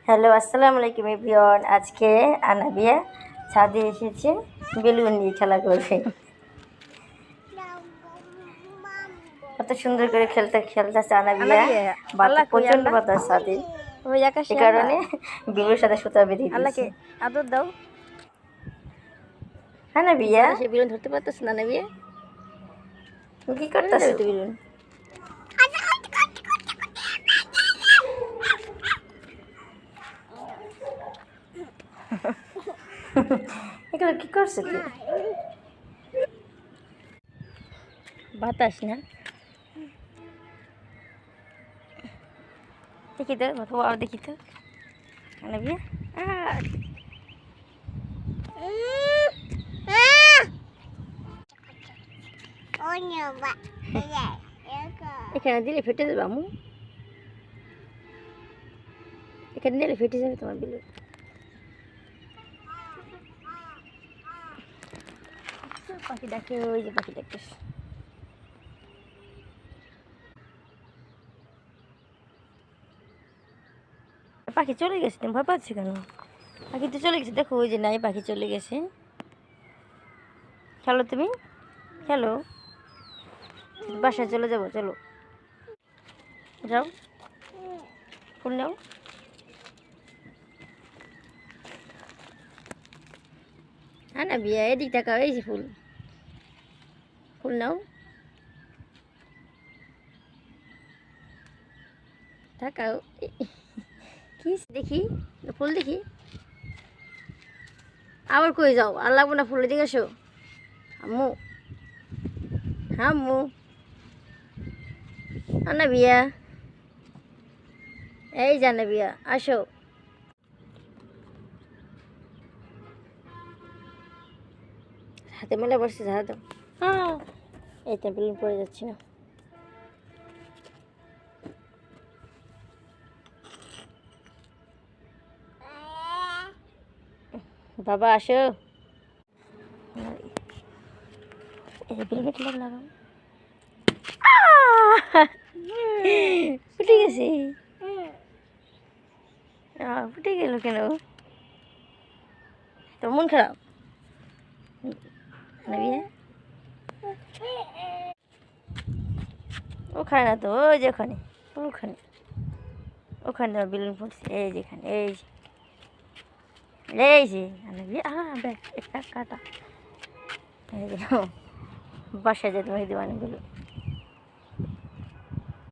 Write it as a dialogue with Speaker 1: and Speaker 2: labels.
Speaker 1: Hello, আসসালামু আলাইকুম everyone. আজকে আনাবিয়া ছাদে এসেছে বেলুন নিয়ে খেলা করবে। কত সুন্দর করে খেলতেছে আনাবিয়া। বাতাস, প্রচন্ড বাতাস ছাদে, এই কারণে বেলুনের সাথে সুতা বেঁধে দিয়েছে।
Speaker 2: আদর দাও।
Speaker 1: আনাবিয়া
Speaker 2: সে বেলুন ধরতে পারতেছ না। আনাবিয়া
Speaker 1: তুমি কি করতেছো?
Speaker 2: বেলুন
Speaker 1: এগুলো কি করছো তুই?
Speaker 2: বাতাস না, দেখি তো আর দেখি তো আনাবিয়া। এখানে দিলে ফেটে যাবে আমু, এখানে দিলে ফেটে যাবে তোমার বেলুন। পাখি ডাকে, ওই যে পাখি ডাকতেছে। পাখি চলে গেছে, তুমি ভয় পাচ্ছ কেন? পাখি তো চলে গেছে, দেখো ওই যে নাই, পাখি চলে গেছে। খেলো তুমি, খেলো, বাসায় চলে যাবো, চলো যাও, ফুল নাও। হ্যাঁ না বিয়া, এদিক টাকাও, এই যে ফুল, ফুল নাও, টাকাও। কি দেখি ফুল, দেখি আবার কই যাও, আর লাগবো না ফুল, এদিকে আসো আম্মু। হ্যাঁ আম্মু, আনা বিয়া, এই জানা বিয়া, আসো। হাতে মেলা বসছে, ঝাড়া দাও। হ্যাঁ, এই তো বেলুন পড়ে যাচ্ছে না। বাবা আসো, বেলুন লাগাও। ফুটে গেছে, ফুটে গেল কেন? তোর মন খারাপ? ওখানে না তো, ওই যে ওখানে, ওখানে ওখানে বেলুন ফুটছে, এই যেখানে, এই যে, এই যে একটা কাটা, এই যে বাসায় যেতে দিবানি বেলুন।